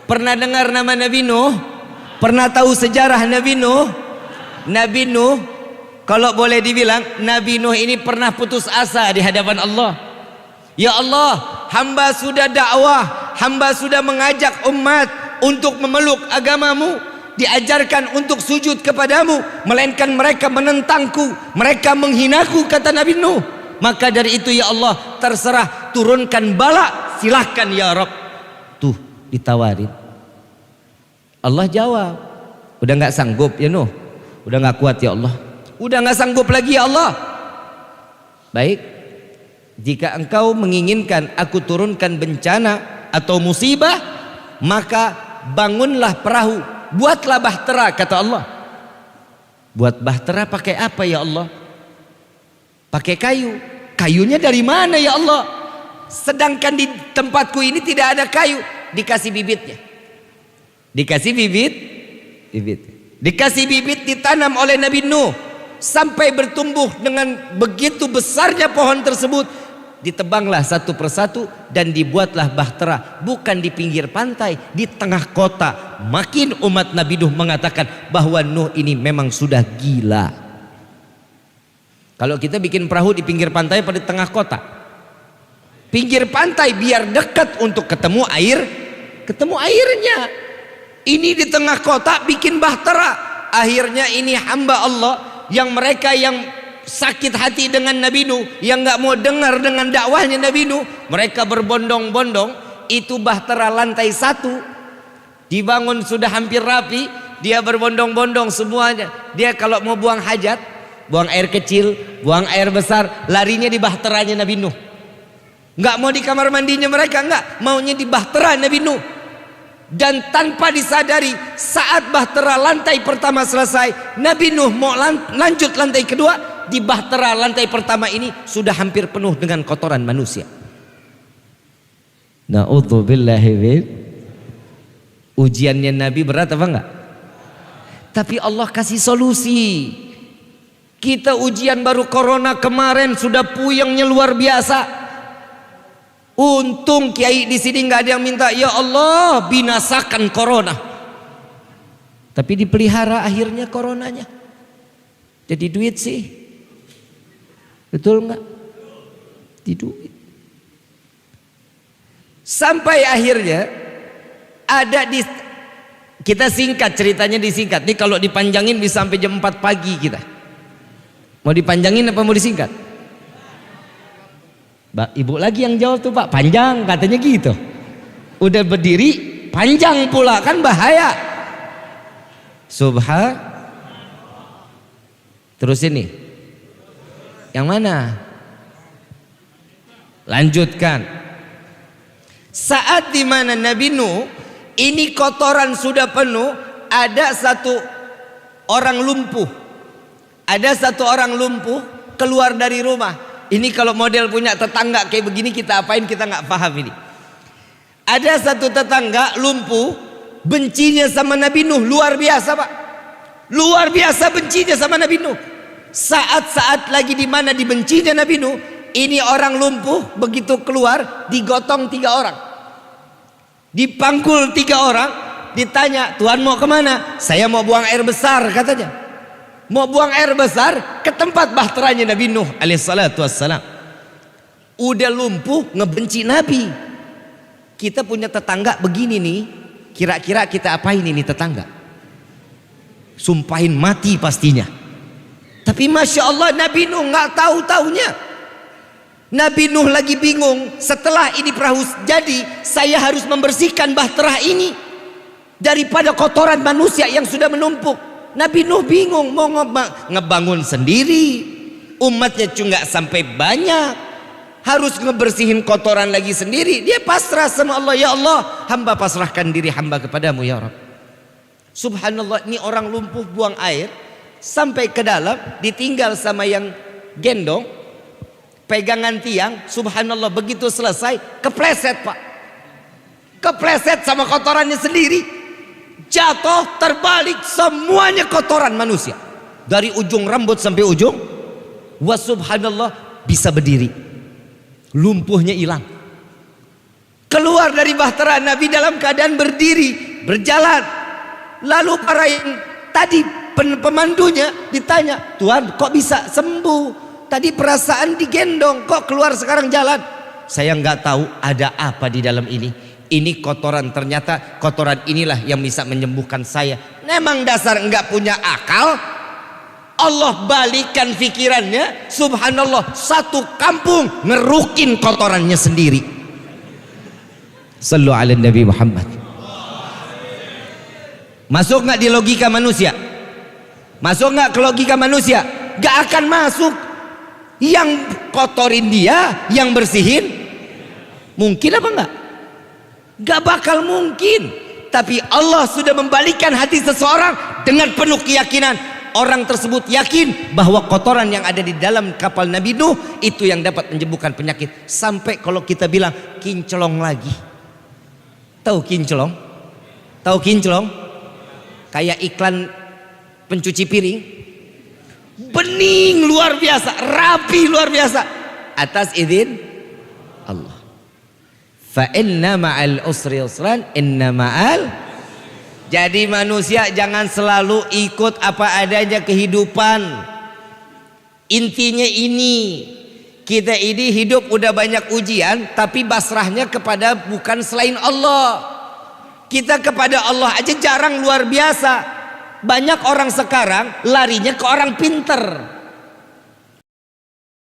Pernah dengar nama Nabi Nuh? Pernah tahu sejarah Nabi Nuh? Nabi Nuh, kalau boleh dibilang, Nabi Nuh ini pernah putus asa di hadapan Allah. Ya Allah, hamba sudah dakwah, hamba sudah mengajak umat untuk memeluk agamamu, diajarkan untuk sujud kepadamu, melainkan mereka menentangku, mereka menghinaku, kata Nabi Nuh. Maka dari itu ya Allah, terserah, turunkan bala, silahkan ya Rabb. Tuh ditawarin. Allah jawab, udah nggak sanggup ya Nuh, udah nggak kuat ya Allah, udah nggak sanggup lagi ya Allah. Baik, jika engkau menginginkan aku turunkan bencana atau musibah, maka bangunlah perahu, buatlah bahtera, kata Allah. Buat bahtera pakai apa ya Allah? Pakai kayu. Kayunya dari mana ya Allah? Sedangkan di tempatku ini tidak ada kayu. Dikasih bibitnya. Dikasih bibit, dikasih bibit, ditanam oleh Nabi Nuh sampai bertumbuh dengan begitu besarnya pohon tersebut. Ditebanglah satu persatu dan dibuatlah bahtera, bukan di pinggir pantai, di tengah kota. Makin umat Nabi Nuh mengatakan bahwa Nuh ini memang sudah gila. Kalau kita bikin perahu di pinggir pantai pada tengah kota, pinggir pantai biar dekat untuk ketemu air, ketemu airnya. Ini di tengah kota bikin bahtera. Akhirnya ini hamba Allah yang mereka yang sakit hati dengan Nabi Nuh, yang nggak mau dengar dengan dakwahnya Nabi Nuh, mereka berbondong-bondong. Itu bahtera lantai 1 dibangun sudah hampir rapi, dia berbondong-bondong semuanya. Dia kalau mau buang hajat, buang air kecil, buang air besar, larinya di bahteranya Nabi Nuh. Nggak mau di kamar mandinya mereka, nggak, maunya di bahtera Nabi Nuh. Dan tanpa disadari, saat bahtera lantai pertama selesai, Nabi Nuh mau lanjut lantai kedua, di bahtera lantai pertama ini sudah hampir penuh dengan kotoran manusia. Na'udzubillahi min. Ujiannya Nabi berat apa enggak? Tapi Allah kasih solusi. Kita ujian baru corona kemarin sudah puyengnya luar biasa. Untung kiai di sini nggak ada yang minta ya Allah binasakan corona, tapi dipelihara akhirnya coronanya. Jadi duit sih, betul nggak? Di duit. Sampai akhirnya ada di, kita singkat ceritanya, disingkat. Nih kalau dipanjangin bisa sampai jam 4 pagi kita. Mau dipanjangin apa mau disingkat? Ibu lagi yang jawab tuh Pak, panjang katanya gitu. Udah berdiri panjang pula, kan bahaya. Terus ini yang mana? Lanjutkan. Saat dimana Nabi Nuh ini kotoran sudah penuh, ada satu orang lumpuh. Ada satu orang lumpuh keluar dari rumah. Ini kalau model punya tetangga kayak begini kita apain, kita nggak paham ini. Ada satu tetangga lumpuh, bencinya sama Nabi Nuh luar biasa Pak. Luar biasa bencinya sama Nabi Nuh. Saat-saat lagi di mana dibencinya Nabi Nuh, ini orang lumpuh begitu keluar digotong 3 orang. Dipangkul 3 orang, ditanya, "Tuhan mau kemana?" "Saya mau buang air besar," katanya. Mau buang air besar ke tempat bahteranya Nabi Nuh alaihissalatu wassalam. Udah lumpuh ngebenci Nabi. Kita punya tetangga begini nih, kira-kira kita apain ini tetangga? Sumpahin mati pastinya. Tapi Masya Allah Nabi Nuh nggak tahu-taunya. Nabi Nuh lagi bingung, setelah ini perahu jadi saya harus membersihkan bahtera ini daripada kotoran manusia yang sudah menumpuk. Nabi Nuh bingung mau ngebangun sendiri, umatnya cuma nggak sampai banyak, harus ngebersihin kotoran lagi sendiri. Dia pasrah sama Allah, ya Allah hamba pasrahkan diri hamba kepadamu ya Rabb. Subhanallah, ini orang lumpuh buang air sampai ke dalam, ditinggal sama yang gendong, pegangan tiang. Subhanallah, begitu selesai kepleset Pak, kepleset sama kotorannya sendiri. Jatuh, terbalik, semuanya kotoran manusia. Dari ujung rambut sampai ujung. Wa subhanallah, bisa berdiri. Lumpuhnya hilang. Keluar dari bahtera Nabi dalam keadaan berdiri, berjalan. Lalu para yang tadi pemandunya ditanya, Tuhan kok bisa sembuh? Tadi perasaan digendong, kok keluar sekarang jalan? Saya nggak tahu ada apa di dalam ini. Ini kotoran, ternyata kotoran inilah yang bisa menyembuhkan saya. Memang dasar nggak punya akal. Allah balikan pikirannya, subhanallah, satu kampung ngerukin kotorannya sendiri. Sallu ala Nabi Muhammad. Masuk nggak di logika manusia? Masuk nggak ke logika manusia? Gak akan masuk. Yang kotorin dia, yang bersihin, mungkin apa enggak? Gak bakal mungkin. Tapi Allah sudah membalikkan hati seseorang dengan penuh keyakinan. Orang tersebut yakin bahwa kotoran yang ada di dalam kapal Nabi Nuh itu yang dapat menyembuhkan penyakit. Sampai kalau kita bilang kinclong lagi. Tahu kinclong? Tahu kinclong? Kayak iklan pencuci piring. Bening luar biasa, rapi luar biasa. Atas izin Allah. Fa inna ma'al usri yusran, inna ma'al. Jadi manusia jangan selalu ikut apa adanya kehidupan. Intinya ini, kita ini hidup udah banyak ujian, tapi basrahnya kepada bukan selain Allah. Kita kepada Allah aja jarang, luar biasa. Banyak orang sekarang larinya ke orang pinter.